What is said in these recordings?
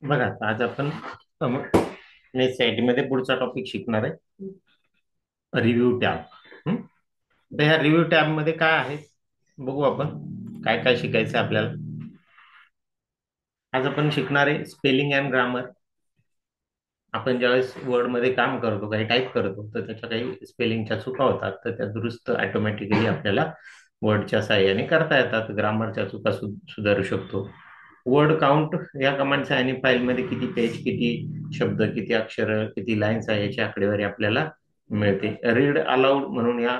बघा आज आपण नेट मध्ये पुढचा टॉपिक शिकणार आहे रिव्ह्यू टॅब. तर ह्या रिव्ह्यू टॅब मध्ये काय आहे बघू आपण. काय काय शिकायचं आहे आपल्याला. आज आपण शिकणार आहे स्पेलिंग अँड ग्रामर. आपण ज्यावेळेस वर्ड मध्ये काम करतो, काही टाईप करतो, तर त्याच्या काही स्पेलिंगच्या चुका होतात, तर त्या दुरुस्त ऑटोमॅटिकली आपल्याला वर्डच्या साहाय्याने करता येतात. ग्रामरच्या चुका सुधारू शकतो. वर्ड काउंट या कमांडच्या आणि फाईलमध्ये किती पेज, किती शब्द, किती अक्षर, किती लाईन्स आहे याची आकडेवारी आपल्याला मिळते. रीड अलाउड म्हणून या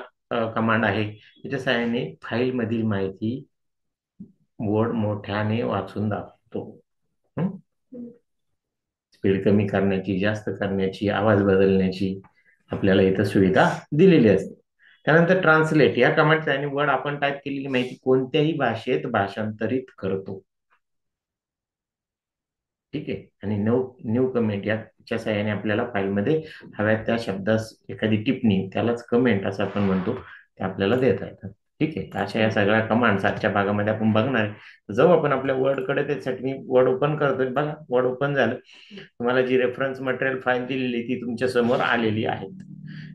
कमांड आहे. त्याच्या साहाय्याने फाईल मधील माहिती वर्ड मोठ्याने वाचून दाखवतो. स्पीड कमी करण्याची, जास्त करण्याची, आवाज बदलण्याची आपल्याला इथं सुविधा दिलेली असते. त्यानंतर ट्रान्सलेट या कमांडच्या आणि वर्ड आपण टाईप केलेली माहिती कोणत्याही भाषेत भाषांतरित करतो. ठीक आहे. आणि न्यू न्यू कमेंट याच्या सहाय्याने आपल्याला फाईलमध्ये हव्या त्या शब्दास एखादी टिप्पणी, त्यालाच कमेंट असं आपण म्हणतो, ते आपल्याला देता येतात. ठीक आहे. अशा या सगळ्या कमांड्स आजच्या भागामध्ये आपण बघणार आहे. जाऊ आपण आपल्या वर्डकडे. त्यासाठी मी वर्ड ओपन करतोय. बघा वर्ड ओपन झालं. तुम्हाला जी रेफरन्स मटेरियल फाईल दिलेली ती तुमच्या समोर आलेली आहे.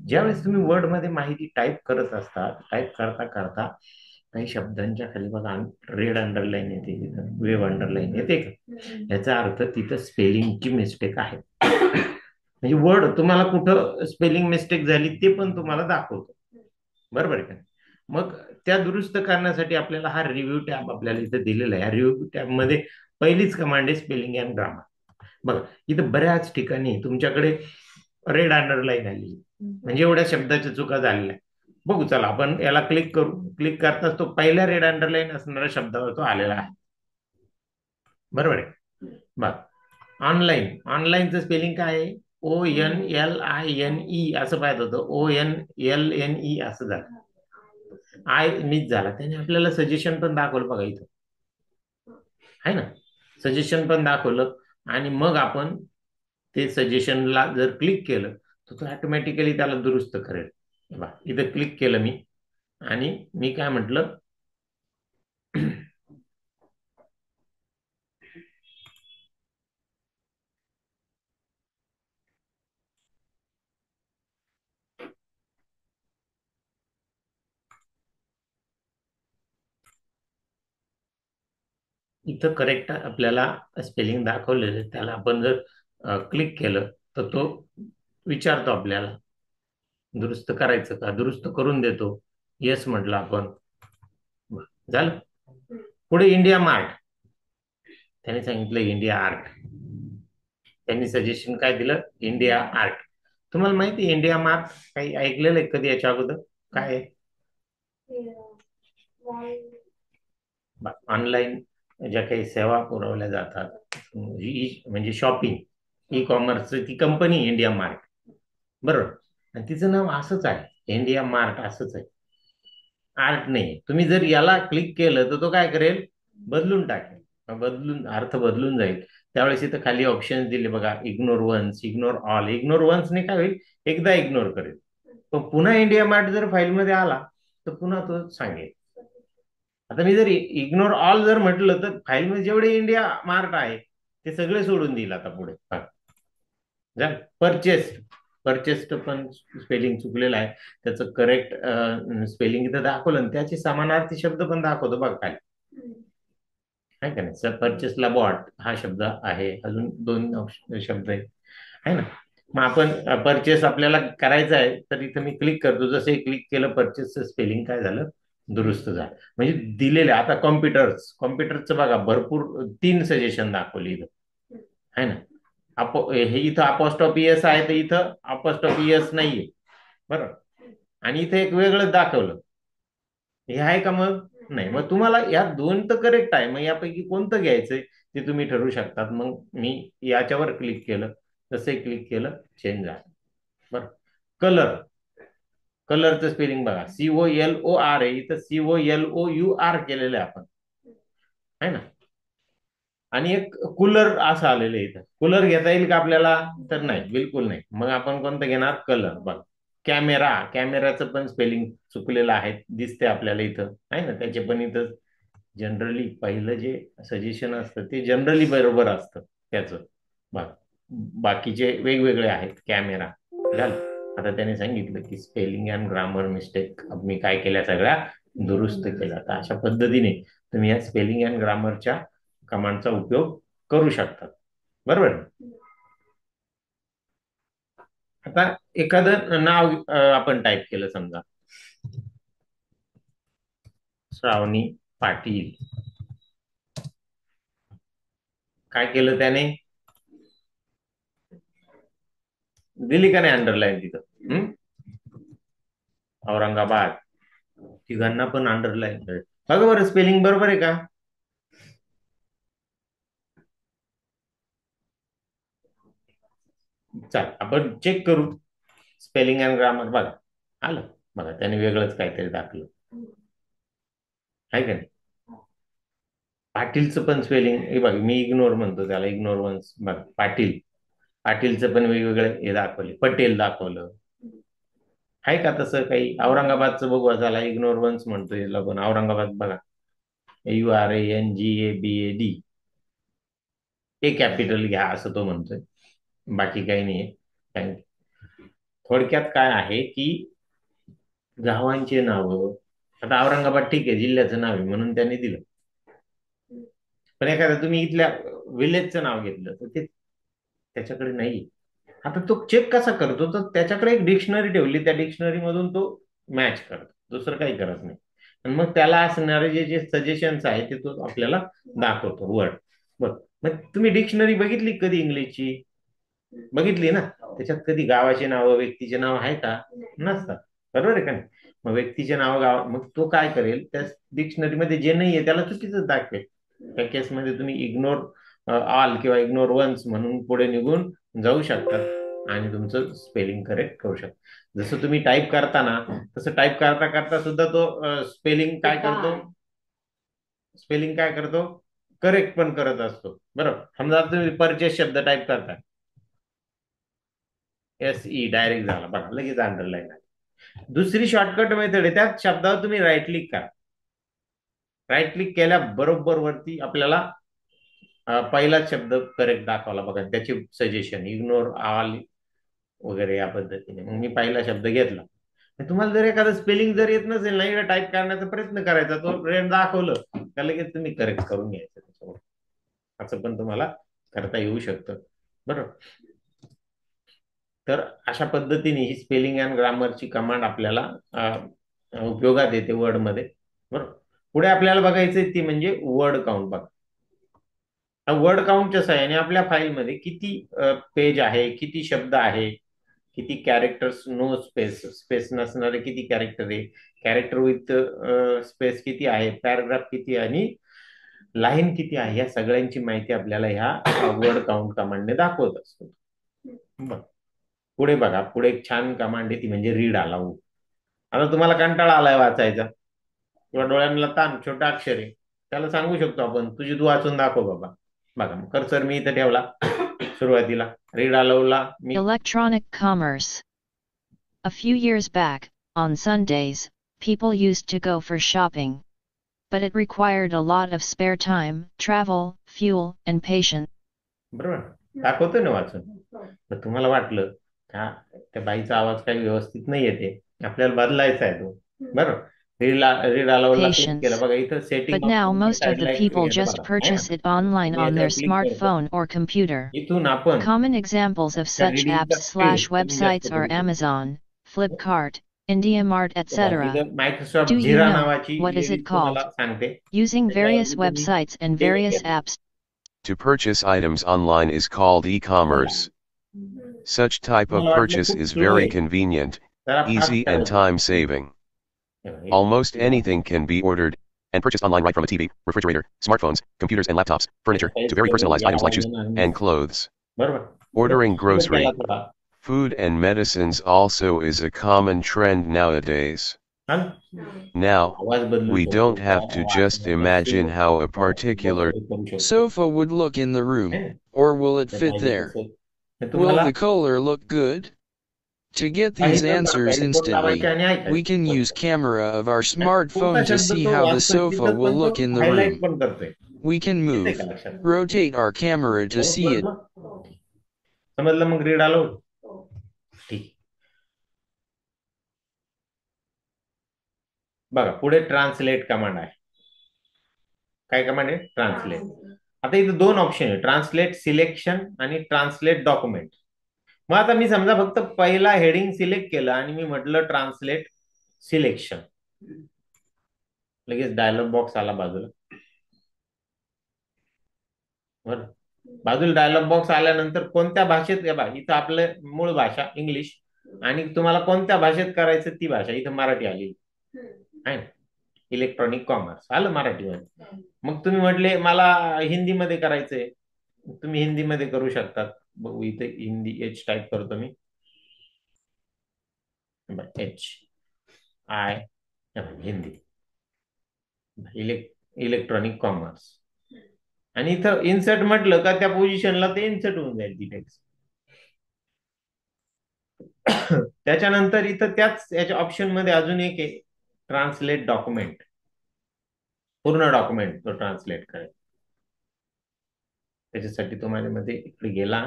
ज्यावेळेस तुम्ही वर्ड मध्ये माहिती टाईप करत असता, टाईप करता करता काही शब्दांच्या खाली बघा रेड अंडरलाईन येते, तिथं वेव अंडरलाईन येते का, याचा अर्थ तिथं स्पेलिंगची मिस्टेक आहे. म्हणजे वर्ड तुम्हाला कुठं स्पेलिंग मिस्टेक झाली ते पण तुम्हाला दाखवतो. बरोबर आहे का. मग त्या दुरुस्त करण्यासाठी आपल्याला हा रिव्ह्यू टॅब आपल्याला इथे दिलेला आहे. या रिव्ह्यू टॅब मध्ये पहिलीच कमांड आहे स्पेलिंग अँड ग्रामर. बघा इथं बऱ्याच ठिकाणी तुमच्याकडे रेड अंडरलाईन आली, म्हणजे एवढ्या शब्दाच्या चुका झालेल्या. बघू चला आपण याला क्लिक करू. क्लिक करताच तो पहिल्या रेड अंडरलाईन असणाऱ्या शब्दावर तो आलेला आहे. बरोबर आहे. बघ ऑनलाईन, ऑनलाईनचं स्पेलिंग काय आहे? ONLINE असं पाहिजे होतं. ONLNE असं झालं. आय मिस झाला. त्याने आपल्याला सजेशन पण दाखवलं बघा इथं, आहे ना. सजेशन पण दाखवलं. आणि मग आपण ते सजेशनला जर क्लिक केलं तर तो ऑटोमॅटिकली त्याला दुरुस्त करेल. इथं क्लिक केलं मी आणि मी काय म्हटलं, इथं करेक्ट आपल्याला स्पेलिंग दाखवलेलं आहे. त्याला आपण जर क्लिक केलं तर तो विचारतो आपल्याला दुरुस्त करायचं का, दुरुस्त करून देतो. येस म्हटलं आपण, झालं. पुढे इंडिया मार्ट, त्याने सांगितलं इंडिया आर्ट. त्यांनी सजेशन काय दिलं? India art. तुम्हाला माहिती आहे इंडिया मार्ट काही ऐकलेलं आहे कधी याच्या अगोदर? काय आहे? ऑनलाईन ज्या काही सेवा पुरवल्या जातात, म्हणजे शॉपिंग, ई कॉमर्स, ती कंपनी इंडिया मार्ट. बरोबर. आणि तिचं नाव असंच आहे, इंडिया मार्ट असंच आहे, आर्ट नाही. तुम्ही जर याला क्लिक केलं तर तो काय करेल? बदलून टाकेल. बदलून अर्थ बदलून जाईल. त्यावेळेस इथं खाली ऑप्शन दिले बघा, ignore once, ignore all. Ignore once ने काय होईल? एकदा इग्नोर करेल. पण पुन्हा इंडिया मार्ट जर फाईलमध्ये आला तर पुन्हा तो सांगेल. आता मी जर इग्नोर ऑल जर म्हटलं तर फाईलमध्ये जेवढे इंडिया मार्ट आहे ते सगळे सोडून देईल आता पुढे. परचेस, परचेस पण स्पेलिंग चुकलेलं आहे. त्याचं करेक्ट स्पेलिंग इथं दाखवलं आणि त्याची समानार्थी शब्द पण दाखवतो बघा खाली, आहे का नाही. सर परचेसला बॉट हा शब्द आहे, अजून दोन शब्द आहेत, आहे ना. मग आपण परचेस आपल्याला करायचं आहे तर इथं मी क्लिक करतो. जसे क्लिक केलं परचेसचं स्पेलिंग काय झालं? दुरुस्त झालं. म्हणजे दिलेले. आता कॉम्प्युटर्स, कॉम्प्युटरचं बघा भरपूर 3 सजेशन दाखवली इथं, आहे ना. हे इथं अपॉस्ट्रॉफी एस आहे तर इथं अपॉस्ट्रॉफी एस नाहीये. बरोबर. आणि इथे एक वेगळं दाखवलं. हे आहे का? मग नाही. मग तुम्हाला या दोन तर करेक्ट आहे, मग यापैकी कोणतं घ्यायचंय ते तुम्ही ठरवू शकतात. मग मी याच्यावर क्लिक केलं, तसे क्लिक केलं, चेंज झालं. बरं. कलर, कलरचं स्पेलिंग बघा, COLOR आहे, इथं COLOUR केलेलं आहे आपण, आहे ना. आणि एक कूलर असं आलेलं आहे. इथं कूलर घेता येईल का आपल्याला? तर नाही, बिलकुल नाही. मग आपण कोणतं घेणार? कलर. बघ कॅमेरा, कॅमेराचं पण स्पेलिंग चुकलेलं आहे, दिसते आपल्याला इथं, आहे ना. त्याचे पण इथं जनरली पहिलं जे सजेशन असतं ते जनरली बरोबर असतं त्याचं. बघ, बाकीचे वेगवेगळे आहेत कॅमेरा झालं. आता त्याने सांगितलं की स्पेलिंग अँड ग्रामर मिस्टेक मी काय केल्या सगळ्या दुरुस्त केल्या. तर अशा पद्धतीने तुम्ही या स्पेलिंग अँड ग्रामरच्या कमांडचा उपयोग करू शकता. बरोबर. आता एखादं नाव आपण टाईप केलं, समजा श्रावणी पाटील. काय केलं त्याने? दिली का नाही अंडरलाईन तिथं? औरंगाबाद. तिघांना पण अंडरलाईन. बघा बरं, स्पेलिंग बरोबर आहे का? चल आपण चेक करू. स्पेलिंग अँड ग्रामर बघा, आलं. बघा त्याने वेगळंच काहीतरी दाखलं, आहे का नाही? पाटीलचं पण स्पेलिंग हे बघ, मी इग्नोर म्हणतो त्याला, इग्नोर वन्स. बघ पाटील, पाटीलचं पण वेगवेगळे हे दाखवले, पटेल दाखवलं. आहे का तसं काही? औरंगाबादचं बघू, झाला इग्नोर वन्स म्हणतोय याला पण. औरंगाबाद बघा, URANGABAD, हे कॅपिटल घ्या असं तो म्हणतोय, बाकी काही नाहीये. थोडक्यात काय आहे की गावांचे नाव, आता औरंगाबाद ठीक आहे, जिल्ह्याचं नाव आहे म्हणून त्यांनी दिलं. पण एखाद्या तुम्ही इथल्या विलेजचं नाव घेतलं तर ते त्याच्याकडे नाही. आता तो चेक कसा करतो? तर त्याच्याकडे एक डिक्शनरी ठेवली, त्या डिक्शनरी मधून तो मॅच करतो, दुसरं काही करत नाही. आणि मग त्याला असणारे जे जे सजेशन्स आहेत ते तो आपल्याला दाखवतो वर्ड. बघ, मग तुम्ही डिक्शनरी बघितली कधी इंग्लिशची? बघितली ना? त्याच्यात कधी गावाचे नाव, व्यक्तीचे नाव आहे का? नसतात. बरोबर आहे का नाही? मग व्यक्तीचे नाव, गाव, मग तो काय करेल, त्या डिक्शनरी मध्ये जे नाहीये त्याला चुकीचं दाखवेल. त्या केसमध्ये तुम्ही इग्नोर ऑल किंवा इग्नोर वन्स म्हणून पुढे निघून जाऊ शकतात आणि तुमचं स्पेलिंग करेक्ट करू शकता. जसं तुम्ही टाईप करताना, तसं टाईप करता करता सुद्धा तो स्पेलिंग काय करतो? स्पेलिंग काय करतो? करेक्ट पण करत असतो. बरोबर. समजा तुम्ही परचेस शब्द टाईप करता, SE डायरेक्ट झाला बघा, लगेच अंडरलाईन आहे. दुसरी शॉर्टकट मेथड आहे, त्याच शब्दावर तुम्ही राईट क्लिक करा. राईट क्लिक केल्या बरोबर वरती आपल्याला पहिलाच शब्द करेक्ट दाखवला बघा, त्याचे सजेशन इग्नोर ऑल वगैरे या पद्धतीने. मग मी पहिला शब्द घेतला. तुम्हाला जर एखादं स्पेलिंग जर येत नसेल ना, टाईप करण्याचा प्रयत्न करायचा, तो रेड दाखवलं का लगेच तुम्ही करेक्ट करून घ्यायचं त्याच्यावर. असं पण तुम्हाला करता येऊ शकतं. बरोबर. तर अशा पद्धतीने ही स्पेलिंग अँड ग्रामरची कमांड आपल्याला उपयोगात येते वर्डमध्ये. बरोबर. पुढे आपल्याला बघायचं ती म्हणजे वर्ड काउंट. बघा, वर्ड काउंटच्या सहाय्याने आपल्या फाईलमध्ये किती पेज आहे, किती शब्द आहे, किती कॅरेक्टर्स, नो स्पेस, स्पेस नसणारे किती कॅरेक्टर आहे, कॅरेक्टर विथ स्पेस किती आहे, पॅराग्राफ किती आणि लाईन किती आहे, या सगळ्यांची माहिती आपल्याला ह्या वर्ड काउंट कमांडने दाखवत असतो. पुढे बघा, पुढे एक छान कमांड आहे ती म्हणजे रीड अलाउड. आता तुम्हाला कंटाळा आलाय वाचायचा किंवा डोळ्यांना ताण, छोटा अक्षर आहे, त्याला सांगू शकतो आपण तुझी तू वाचून दाखव बाबा. बघा, कर्सर मी इथं ठेवला सुरुवातीला, रीड अलाउडला मी Electronic commerce. A few years back, on Sundays, people used to go for shopping. But it required a lot of spare time, travel, fuel, and patience. बरोबर दाखवतोय ना वाचून. तर तुम्हाला वाटलं त्या त्या बाईचा आवाज काही व्यवस्थित नाही येते, आपल्याला बदलायचा आहे तो. बरोबर. रीड अलाउडला क्लिक केलं बघा, इथं setting But now most of the people just purchase it online on their click करतो. smartphone or computer. इथून आपण Common examples of त्या such रीडिंगचा apps speed slash websites are Amazon, Flipkart, IndiaMart, etc. Microsoft Do you झिरा know, नावाची what is it तुम्हाला called? सांगते. Using various त्याच्यावरती तुम्ही websites and ते various घ्या. apps. To purchase items online is called e-commerce. Such type of मला वाटलं purchase खूप is slow very आहे. convenient, जरा easy fast and चालतं. time-saving. Almost anything can be ordered and purchased online, right from a TV, refrigerator, smartphones, computers and laptops, furniture, to very personalized items like shoes and clothes. बरोबर. Ordering grocery, त्याला थोडा. food and medicines also is a common trend nowadays. हा? Now, आवाज बदलू we शकतो. don't have to just imagine how a particular करू शकतो. sofa would look in the room, or will it fit there? हे Will तुम्हाला the color look good? To get these answers instantly, we can use camera of our smartphone to see how the sofa will look in the room. पण करतोय. We can move, rotate our camera to see it. समजलं मग read aloud. ठीक. बघा पुढे translate command आहे. काय command आहे? ट्रान्सलेट. आता इथे दोन ऑप्शन आहे, ट्रान्सलेट सिलेक्शन आणि ट्रान्सलेट डॉक्युमेंट. मग आता मी समजा फक्त पहिला हेडिंग सिलेक्ट केलं आणि मी म्हटलं ट्रान्सलेट सिलेक्शन, लगेच डायलॉग बॉक्स आला बाजूला. बरं, बाजूला डायलॉग बॉक्स आल्यानंतर कोणत्या भाषेत, इथं आपलं मूळ भाषा इंग्लिश आणि तुम्हाला कोणत्या भाषेत करायचं ती भाषा, इथं मराठी आली आहे. इलेक्ट्रॉनिक कॉमर्स आलं मराठीमध्ये. मग तुम्ही म्हटले मला हिंदीमध्ये करायचंय, तुम्ही हिंदीमध्ये करू शकतात. बघू इथे हिंदी एच टाईप करतो मी, H I Hindi, electronic commerce. आणि इथं इन्सर्ट म्हटलं का त्या पोझिशनला ते इन्सर्ट होऊन जाईल ती टेक्स्ट. त्याच्यानंतर इथं त्याच याच्या ऑप्शन मध्ये अजून एक आहे, ट्रान्सलेट डॉक्युमेंट. पूर्ण डॉक्युमेंट तो ट्रान्सलेट करायचा. त्याच्यासाठी तो माझ्यामध्ये इकडे गेला.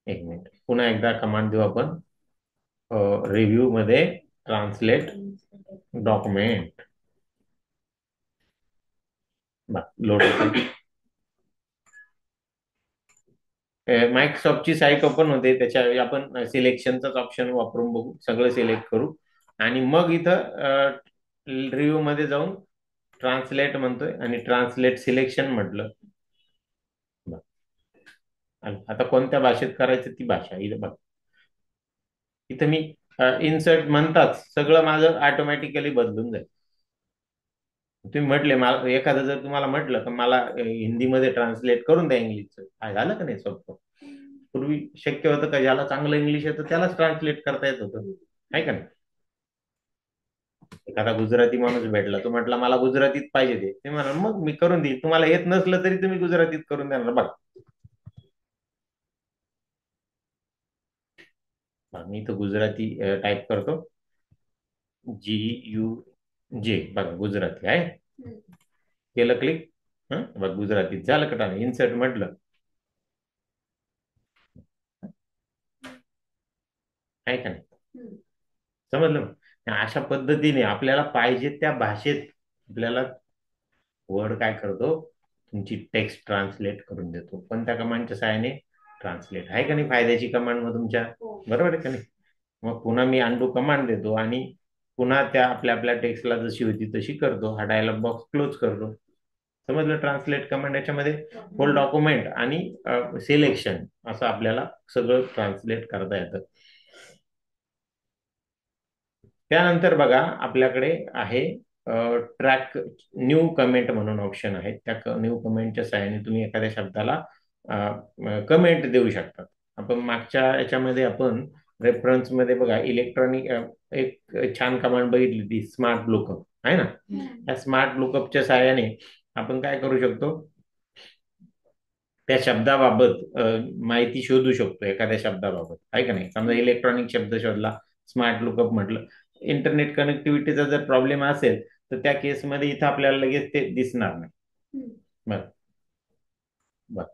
एक मिनिट पुन्हा एकदा कमांड देऊ आपण. रिव्ह्यू मध्ये ट्रान्सलेट डॉक्युमेंट लोड होते. मायक्रोसॉफ्टची साईट ओपन होते, त्याच्या आपण सिलेक्शनचाच ऑप्शन वापरून बघू, सगळं सिलेक्ट करू आणि मग इथं रिव्ह्यू मध्ये जाऊन ट्रान्सलेट म्हणतोय आणि ट्रान्सलेट सिलेक्शन म्हटलं. आता कोणत्या भाषेत करायचं ती भाषा इथं बघ. इथं मी इन्सर्ट म्हणताच सगळं माझं ऑटोमॅटिकली बदलून जाईल. तुम्ही म्हटले मला, एखादं जर तुम्हाला म्हटलं तर मला हिंदीमध्ये ट्रान्सलेट करून द्या इंग्लिशचं, काय झालं का नाही सोपं. पूर्वी शक्य होतं का, ज्याला चांगलं इंग्लिश येतं त्यालाच ट्रान्सलेट करता येत होतं, आहे का नाही. एखादा गुजराती माणूस भेटला, तो म्हटला मला गुजरातीत पाहिजे ते म्हणा, मग मी करून देईल. तुम्हाला येत नसलं तरी तुम्ही गुजरातीत करून देणार. बघा मी इथं गुजराती टाईप करतो, GUJ. बघा गुजराती आहे, केलं क्लिक. बघ गुजरातीत झालं का. इन्सर्ट म्हटलं आहे का नाही, समजलं. अशा पद्धतीने आपल्याला पाहिजे त्या भाषेत आपल्याला वर्ड काय करतो, तुमची टेक्स्ट ट्रान्सलेट करून देतो. पण त्या कमांडच्या सहाय्याने ट्रान्सलेट, आहे का नाही फायद्याची कमांड मग तुमच्या, बरोबर आहे का नाही. मग पुन्हा मी अंडू कमांड देतो आणि पुन्हा त्या आपल्या आपल्या टेक्स्टला जशी होती तशी करतो. हा डायलॉग बॉक्स क्लोज करतो. समजलं. ट्रान्सलेट कमांड याच्यामध्ये होल डॉक्युमेंट आणि सिलेक्शन असं आपल्याला सगळं ट्रान्सलेट करता येतं. त्यानंतर बघा आपल्याकडे आहे ट्रॅक न्यू कमेंट म्हणून ऑप्शन आहे. त्या न्यू कमेंटच्या सहाय्याने तुम्ही एखाद्या शब्दाला कमेंट देऊ शकतात. आपण मागच्या याच्यामध्ये आपण रेफरन्स मध्ये बघा इलेक्ट्रॉनिक एक छान कमांड बघितली ती स्मार्ट लुकअप आहे ना. या स्मार्ट लुकअपच्या सहाय्याने आपण काय करू शकतो, त्या शब्दाबाबत माहिती शोधू शकतो. एखाद्या शब्दाबाबत आहे का नाही. समजा इलेक्ट्रॉनिक शब्द शोधला, स्मार्ट लुकअप म्हटलं. इंटरनेट कनेक्टिव्हिटीचा जर प्रॉब्लेम असेल तर त्या केसमध्ये इथं आपल्याला लगेच ते दिसणार नाही. बर बर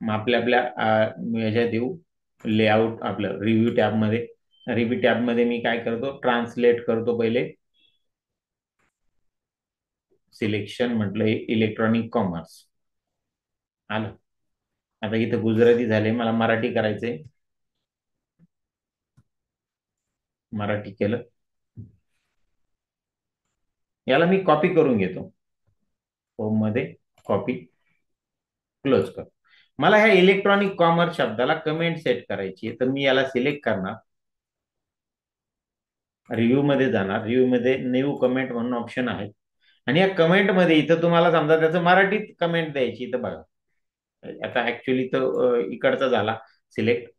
मग आपल्या ह्याच्यात येऊ, लेआउट आपलं रिव्ह्यू टॅब मध्ये. रिव्ह्यू टॅब मध्ये मी काय करतो, ट्रान्सलेट करतो. पहिले सिलेक्शन म्हटलं, इलेक्ट्रॉनिक कॉमर्स आलं. आता इथं गुजराती झाले, मला मराठी करायचंय. मराठी केलं. याला मी कॉपी करून घेतो, होम मध्ये कॉपी, क्लोज कर. मला ह्या इलेक्ट्रॉनिक कॉमर्स शब्दाला कमेंट सेट करायची आहे, तर मी याला सिलेक्ट करणार, रिव्ह्यू मध्ये जाणार. रिव्ह्यू मध्ये न्यू कमेंट म्हणून ऑप्शन आहे आणि या कमेंट मध्ये इथं तुम्हाला समजा त्याचं मराठीत कमेंट द्यायची. इथं बघा आता ऍक्च्युअली तो इकडचा झाला सिलेक्ट.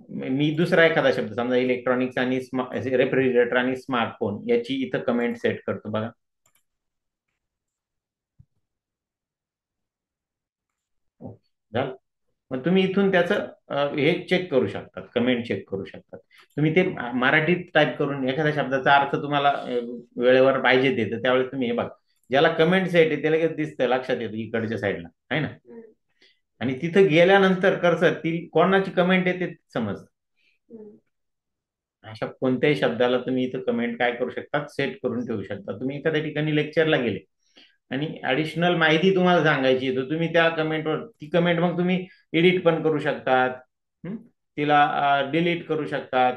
मी दुसरा एखादा शब्द समजा इलेक्ट्रॉनिक्स आणि रेफ्रिजरेटर आणि स्मार्टफोन याची इथं कमेंट सेट करतो. बघा झालं. मग तुम्ही इथून त्याचं हे चेक करू शकतात, कमेंट चेक करू शकतात. तुम्ही ते मराठीत टाईप करून एखाद्या शब्दाचा अर्थ तुम्हाला वेळेवर पाहिजे ते, तर त्यावेळेस तुम्ही हे बघा ज्याला कमेंट सेट आहे ते लगेच दिसतं, लक्षात येतं इकडच्या साईडला आहे ना. आणि तिथं गेल्यानंतर कर्सर ती कोणाची कमेंट आहे ते समजतं. अशा कोणत्याही शब्दाला तुम्ही इथं कमेंट काय करू शकता, सेट करून ठेवू शकता. तुम्ही एखाद्या ठिकाणी लेक्चरला गेले आणि ऍडिशनल माहिती तुम्हाला सांगायची तर तुम्ही त्या कमेंटवर ती कमेंट मग तुम्ही एडिट पण करू शकतात, तिला डिलीट करू शकतात.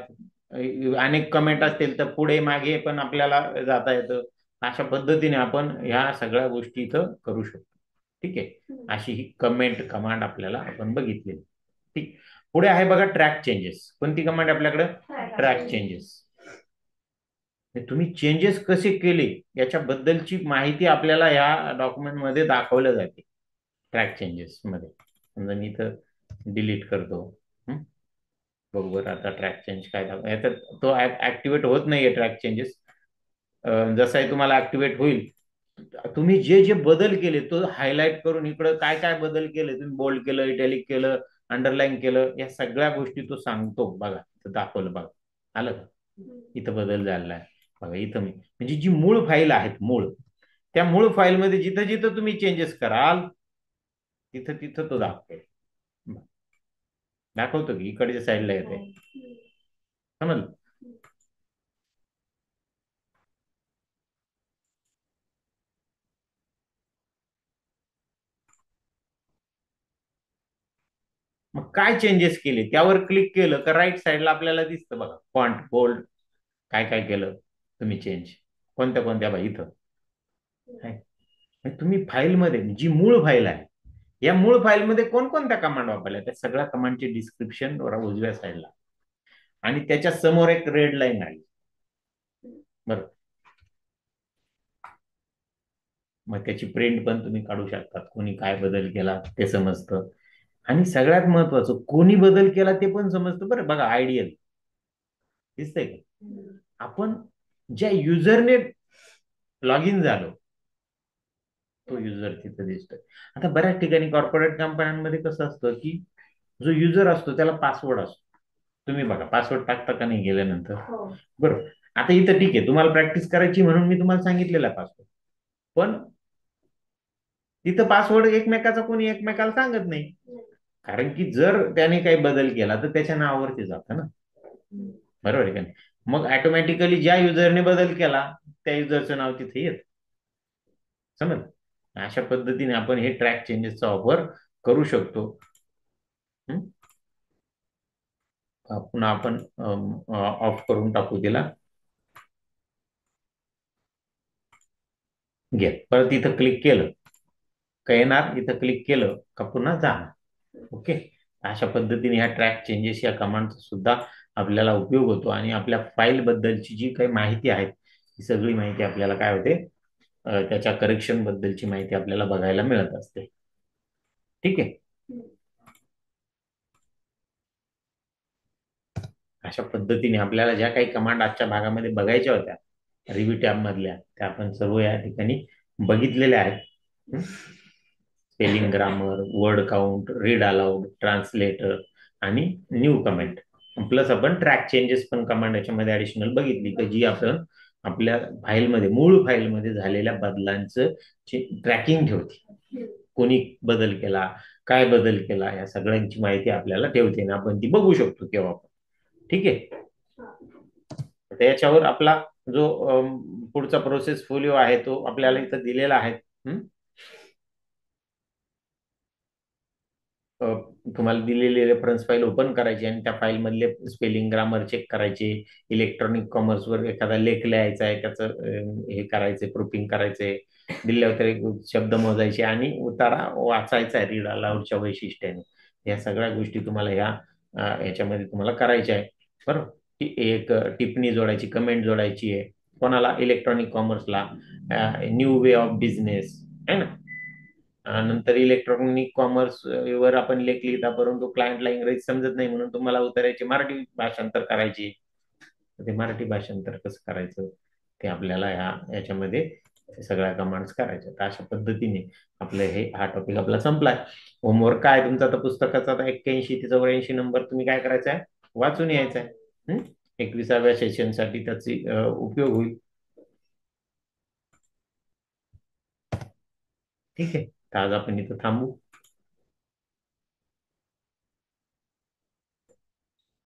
अनेक कमेंट असतील तर पुढे मागे पण आपल्याला जाता येतं. अशा पद्धतीने आपण ह्या सगळ्या गोष्टी इथं करू शकतो. ठीक आहे, अशी ही कमेंट कमांड आपल्याला आपण बघितली. ठीक, पुढे आहे बघा ट्रॅक चेंजेस. कोणती कमांड आपल्याकडे? Track changes. तुम्ही चेंजेस कसे केले याच्याबद्दलची माहिती आपल्याला या डॉक्युमेंट मध्ये दाखवल्या जाते. ट्रॅक चेंजेस मध्ये समजा मी इथं डिलीट करतो, बरोबर. आता ट्रॅक चेंज काय दाखव, तो ऍक्टिव्हेट होत नाहीये ट्रॅक चेंजेस. जसाही तुम्हाला ऍक्टिव्हेट होईल, तुम्ही जे जे बदल केले तो हायलाइट करून इकडं काय काय बदल केले, तुम्ही बोल्ड केलं, इटॅलिक केलं, अंडरलाईन केलं, या सगळ्या गोष्टी तो सांगतो. बघा दाखवलं, बघा आलं का, इथं बदल झालेला आहे बघा. इथं म्हणजे जी मूळ फाईल आहेत, त्या मूळ फाईलमध्ये जिथं जिथं तुम्ही चेंजेस कराल तिथं तिथं तो दाखवतो की इकडच्या साईडला येते. समजलं? मग काय चेंजेस केले त्यावर क्लिक केलं का राईट साईडला आपल्याला दिसतं बघा, फॉन्ट, बोल्ड, काय काय केलं तुम्ही चेंज, कोणत्या कोणत्या बघा इथं. तुम्ही फाईलमध्ये जी मूळ फाईल आहे, या मूळ फाईलमध्ये कोणकोणत्या कमांड वापरल्या त्या सगळ्या कमांडचे डिस्क्रिप्शन उजव्या साईडला, आणि त्याच्या समोर एक रेड लाईन आली, बरोबर. मग त्याची प्रिंट पण तुम्ही काढू शकता, कोणी काय बदल केला ते समजतं. आणि सगळ्यात महत्वाचं, कोणी बदल केला ते पण समजतं. बरं बघा, आयडियल दिसतंय का, आपण ज्या युजरने लॉग इन झालो तो युजर तिथं दिसतोय. आता बऱ्याच ठिकाणी कॉर्पोरेट कंपन्यांमध्ये कसं असतं की जो युजर असतो त्याला पासवर्ड असतो. तुम्ही बघा पासवर्ड टाकता का नाही गेल्यानंतर, बरोबर. आता इथं ठीक आहे, तुम्हाला प्रॅक्टिस करायची म्हणून मी तुम्हाला सांगितलेला पासवर्ड, पण तिथं पासवर्ड एकमेकाचा कोणी एकमेकाला सांगत नाही, कारण की जर त्याने काही बदल केला तर त्याच्या नावावरती जातं ना, बरोबर आहे का नाही. मग ऑटोमॅटिकली ज्या युजरने बदल केला त्या युजरचं नाव तिथे येत. समज, अशा पद्धतीने आपण हे ट्रॅक चेंजेसचा वापर करू शकतो. पुन्हा आपण ऑफ करून टाकू तिला, घे. परत इथं क्लिक केलं का येणार, इथं क्लिक केलं का पुन्हा जाणार. ओके, अशा पद्धतीने ह्या ट्रॅक चेंजेस या कमांडचा सुद्धा आपल्याला उपयोग होतो. आणि आपल्या फाईल बद्दलची जी काही माहिती आहे ती सगळी माहिती आपल्याला काय होते, त्याच्या करेक्शन बद्दलची माहिती आपल्याला बघायला मिळत असते. ठीक आहे, अशा पद्धतीने आपल्याला ज्या काही कमांड आजच्या भागामध्ये बघायच्या होत्या रिव्ह्यू टॅब मधल्या, त्या आपण सर्व या ठिकाणी बघितलेल्या आहेत. Spelling, grammar, word count, read aloud, translator आणि न्यू कमेंट, प्लस आपण ट्रॅक चेंजेस पण कमांड याच्यामध्ये ऍडिशनल बघितली की जी आपण आपल्या फाईलमध्ये, मूळ फाईलमध्ये झालेल्या बदलांचं ट्रॅकिंग ठेवते. कोणी बदल केला, काय बदल केला, या सगळ्यांची माहिती आपल्याला ठेवते ना, आपण ती बघू शकतो केव्हा पण. ठीक आहे, त्याच्यावर आपला जो पुढचा प्रोसेस फोलिओ आहे तो आपल्याला इथं दिलेला आहे. तुम्हाला दिलेली रेफरन्स फाईल ओपन करायची आणि त्या फाईल मधले स्पेलिंग, ग्रामर चेक करायचे. इलेक्ट्रॉनिक कॉमर्सवर एखादा लेख लिहायचा आहे, त्याचं हे करायचंय, प्रूफिंग करायचंय. दिल्यावर शब्द मोजायचे आणि उतारा वाचायचा आहे रीड अलाउडच्या वैशिष्ट्याने. या सगळ्या गोष्टी तुम्हाला याच्यामध्ये तुम्हाला करायच्या आहे, बरोबर. एक टिप्पणी जोडायची, कमेंट जोडायची आहे. कोणाला? इलेक्ट्रॉनिक कॉमर्सला. न्यू वे ऑफ बिझनेस आहे ना. नंतर इलेक्ट्रॉनिक कॉमर्स वर आपण लेख लिहिता, परंतु क्लायंटला इंग्रजी समजत नाही म्हणून तुम्हाला उतरायचे मराठी भाषांतर करायची. ते मराठी भाषांतर कसं करायचं ते आपल्याला याच्यामध्ये सगळ्या कमांड्स करायच्या. तर अशा पद्धतीने आपलं हा टॉपिक आपला संपलाय. होमवर्क काय तुमचा आता पुस्तकाचा 81 ते 84 नंबर तुम्ही काय करायचा आहे, वाचून यायचा आहे. 21व्या सेशन साठी त्याची उपयोग होईल. ठीक आहे, तर आज आपण इथं थांबू.